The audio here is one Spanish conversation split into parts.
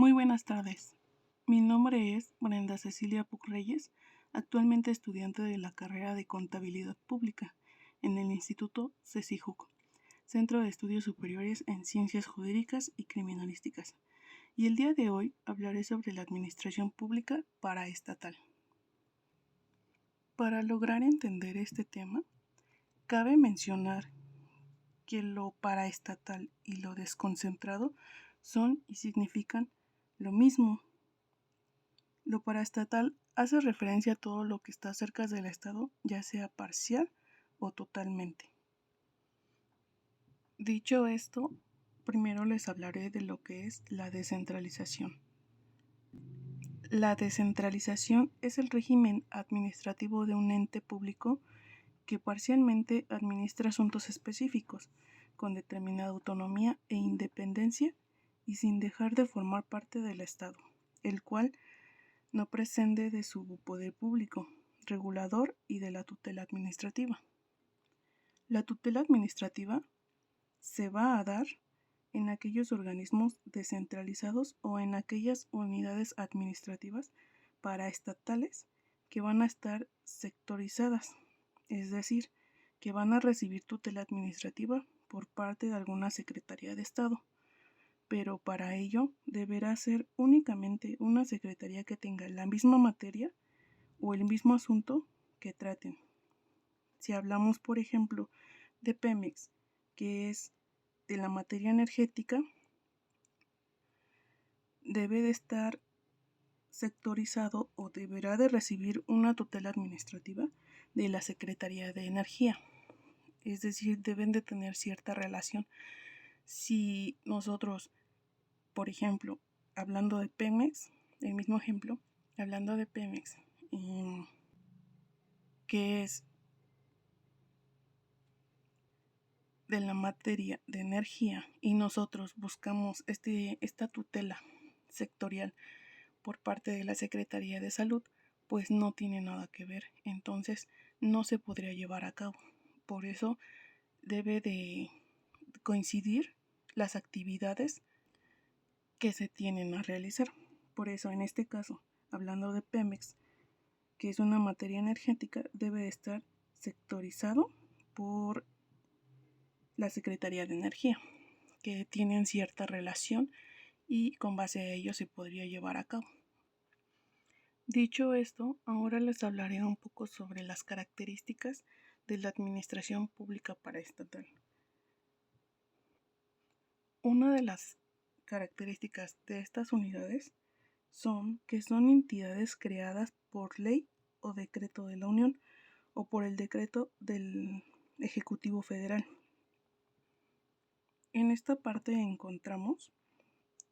Muy buenas tardes. Mi nombre es Brenda Cecilia Puc Reyes, actualmente estudiante de la carrera de Contabilidad Pública en el Instituto CECIJUC, Centro de Estudios Superiores en Ciencias Jurídicas y Criminalísticas. Y el día de hoy hablaré sobre la administración pública paraestatal. Para lograr entender este tema, cabe mencionar que lo paraestatal y lo desconcentrado son y significan lo mismo. Lo paraestatal hace referencia a todo lo que está cerca del Estado, ya sea parcial o totalmente. Dicho esto, primero les hablaré de lo que es la descentralización. La descentralización es el régimen administrativo de un ente público que parcialmente administra asuntos específicos, con determinada autonomía e independencia y sin dejar de formar parte del Estado, el cual no prescinde de su poder público, regulador y de la tutela administrativa. La tutela administrativa se va a dar en aquellos organismos descentralizados o en aquellas unidades administrativas paraestatales que van a estar sectorizadas, es decir, que van a recibir tutela administrativa por parte de alguna Secretaría de Estado, pero para ello deberá ser únicamente una secretaría que tenga la misma materia o el mismo asunto que traten. Si hablamos, por ejemplo, de Pemex, que es de la materia energética, debe de estar sectorizado o deberá de recibir una tutela administrativa de la Secretaría de Energía. Es decir, deben de tener cierta relación. Si nosotros, por ejemplo, hablando de Pemex, el mismo ejemplo, hablando de Pemex, que es de la materia de energía y nosotros buscamos esta tutela sectorial por parte de la Secretaría de Salud, pues no tiene nada que ver, entonces no se podría llevar a cabo. Por eso debe de coincidir las actividades que se tienen a realizar. Por eso en este caso, hablando de Pemex, que es una materia energética, debe de estar sectorizado por la Secretaría de Energía, que tienen cierta relación y con base a ello se podría llevar a cabo. Dicho esto, ahora les hablaré un poco sobre las características de la administración pública paraestatal. Una de las características de estas unidades son que son entidades creadas por ley o decreto de la Unión o por el decreto del Ejecutivo Federal. En esta parte encontramos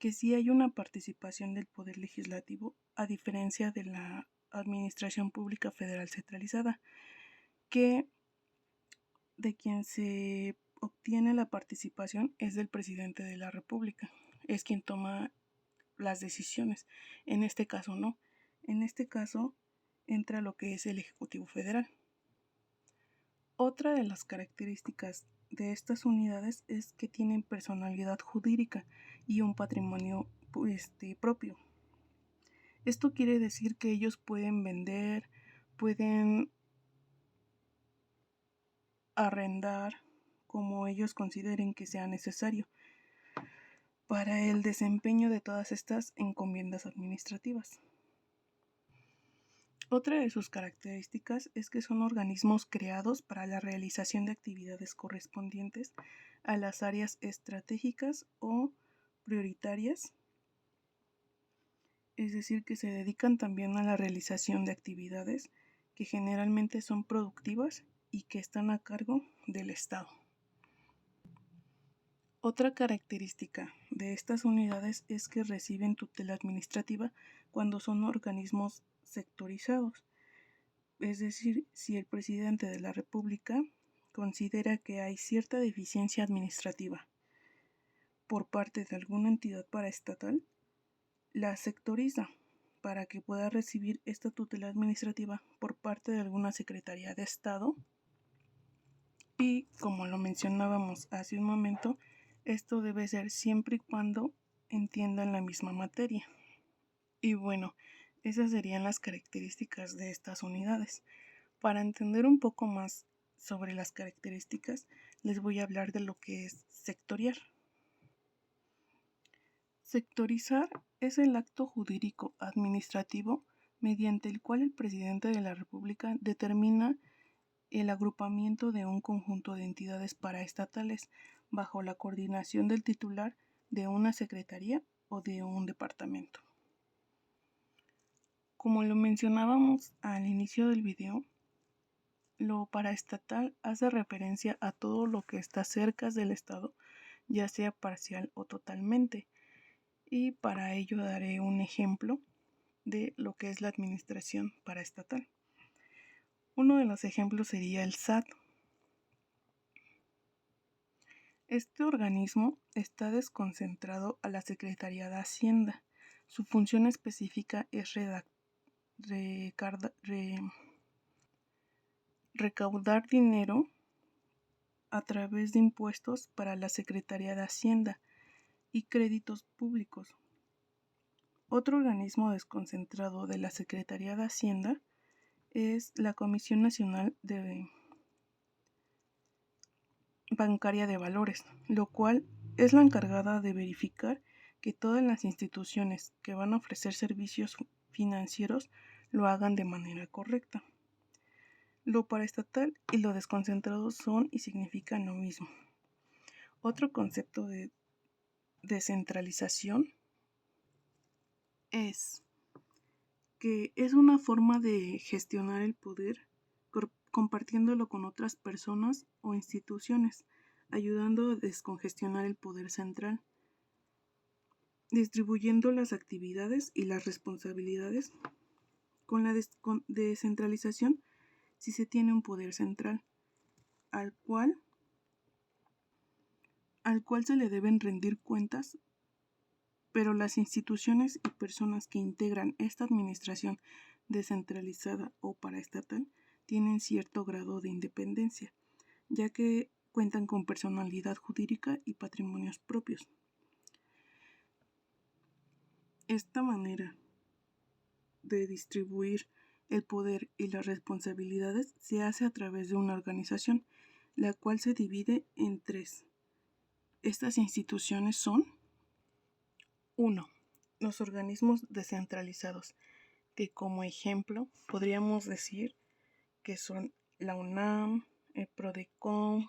que sí hay una participación del Poder Legislativo a diferencia de la Administración Pública Federal centralizada, que de quien se obtiene la participación es del Presidente de la República, es quien toma las decisiones. En este caso no, en este caso entra lo que es el Ejecutivo Federal. Otra de las características de estas unidades es que tienen personalidad jurídica y un patrimonio propio. Esto quiere decir que ellos pueden vender, pueden arrendar como ellos consideren que sea necesario para el desempeño de todas estas encomiendas administrativas. Otra de sus características es que son organismos creados para la realización de actividades correspondientes a las áreas estratégicas o prioritarias, es decir, que se dedican también a la realización de actividades que generalmente son productivas y que están a cargo del Estado. Otra característica de estas unidades es que reciben tutela administrativa cuando son organismos sectorizados. Es decir, si el presidente de la República considera que hay cierta deficiencia administrativa por parte de alguna entidad paraestatal, la sectoriza para que pueda recibir esta tutela administrativa por parte de alguna Secretaría de Estado. Y como lo mencionábamos hace un momento, esto debe ser siempre y cuando entiendan la misma materia. Y bueno, esas serían las características de estas unidades. Para entender un poco más sobre las características, les voy a hablar de lo que es sectorial. Sectorizar es el acto jurídico administrativo mediante el cual el presidente de la República determina el agrupamiento de un conjunto de entidades paraestatales bajo la coordinación del titular de una secretaría o de un departamento. Como lo mencionábamos al inicio del video, lo paraestatal hace referencia a todo lo que está cerca del Estado, ya sea parcial o totalmente, y para ello daré un ejemplo de lo que es la administración paraestatal. Uno de los ejemplos sería el SAT. Este organismo está desconcentrado a la Secretaría de Hacienda. Su función específica es recaudar dinero a través de impuestos para la Secretaría de Hacienda y créditos públicos. Otro organismo desconcentrado de la Secretaría de Hacienda es la Comisión Nacional Bancaria de Valores, lo cual es la encargada de verificar que todas las instituciones que van a ofrecer servicios financieros lo hagan de manera correcta. Lo paraestatal y lo desconcentrado son y significan lo mismo. Otro concepto de descentralización es que es una forma de gestionar el poder compartiéndolo con otras personas o instituciones, ayudando a descongestionar el poder central, distribuyendo las actividades y las responsabilidades. Con la descentralización, si se tiene un poder central, al cual se le deben rendir cuentas, pero las instituciones y personas que integran esta administración descentralizada o paraestatal tienen cierto grado de independencia, ya que cuentan con personalidad jurídica y patrimonios propios. Esta manera de distribuir el poder y las responsabilidades se hace a través de una organización, la cual se divide en tres. Estas instituciones son: 1. Los organismos descentralizados, que como ejemplo podríamos decir que son la UNAM, el PRODECON,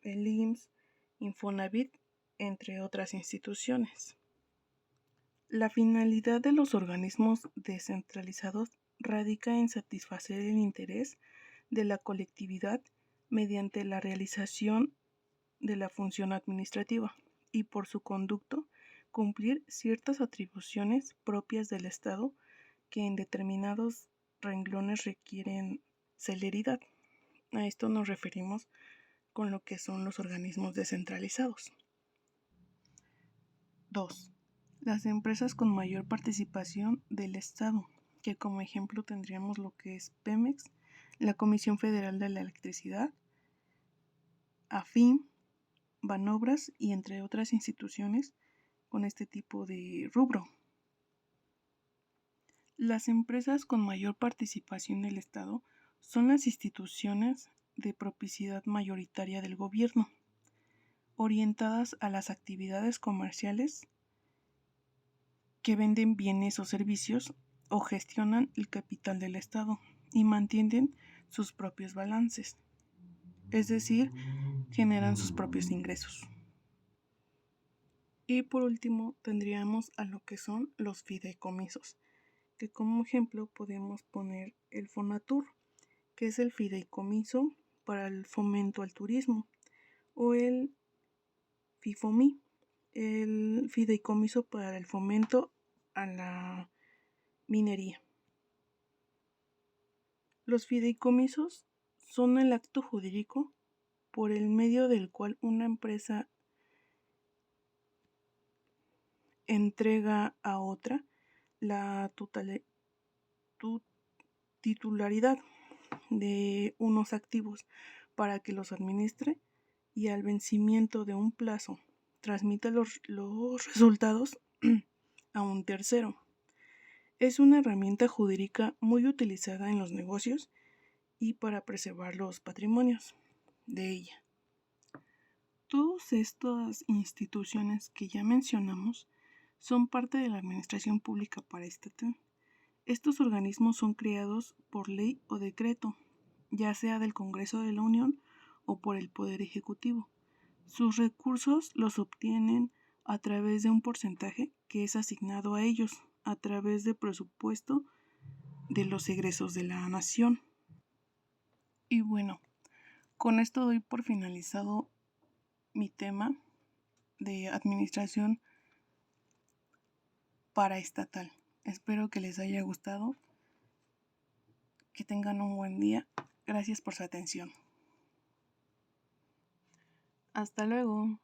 el IMSS, Infonavit, entre otras instituciones. La finalidad de los organismos descentralizados radica en satisfacer el interés de la colectividad mediante la realización de la función administrativa y por su conducto cumplir ciertas atribuciones propias del Estado que en determinados renglones requieren celeridad. A esto nos referimos con lo que son los organismos descentralizados. 2. Las empresas con mayor participación del Estado, que como ejemplo tendríamos lo que es Pemex, la Comisión Federal de la Electricidad, AFIM, Banobras y entre otras instituciones con este tipo de rubro. Las empresas con mayor participación del Estado son las instituciones de propiedad mayoritaria del gobierno, orientadas a las actividades comerciales que venden bienes o servicios o gestionan el capital del Estado y mantienen sus propios balances, es decir, generan sus propios ingresos. Y por último tendríamos a lo que son los fideicomisos, que como ejemplo podemos poner el Fonatur, que es el fideicomiso para el fomento al turismo, o el FIFOMI, el fideicomiso para el fomento a la minería. Los fideicomisos son el acto jurídico por el medio del cual una empresa entrega a otra la titularidad de unos activos para que los administre y al vencimiento de un plazo transmite los resultados a un tercero. Es una herramienta jurídica muy utilizada en los negocios y para preservar los patrimonios de ella. Todas estas instituciones que ya mencionamos son parte de la administración pública paraestatal. Estos organismos son creados por ley o decreto, ya sea del Congreso de la Unión o por el Poder Ejecutivo. Sus recursos los obtienen a través de un porcentaje que es asignado a ellos a través del presupuesto de los egresos de la nación. Y bueno, con esto doy por finalizado mi tema de administración paraestatal. Espero que les haya gustado, que tengan un buen día. Gracias por su atención. Hasta luego.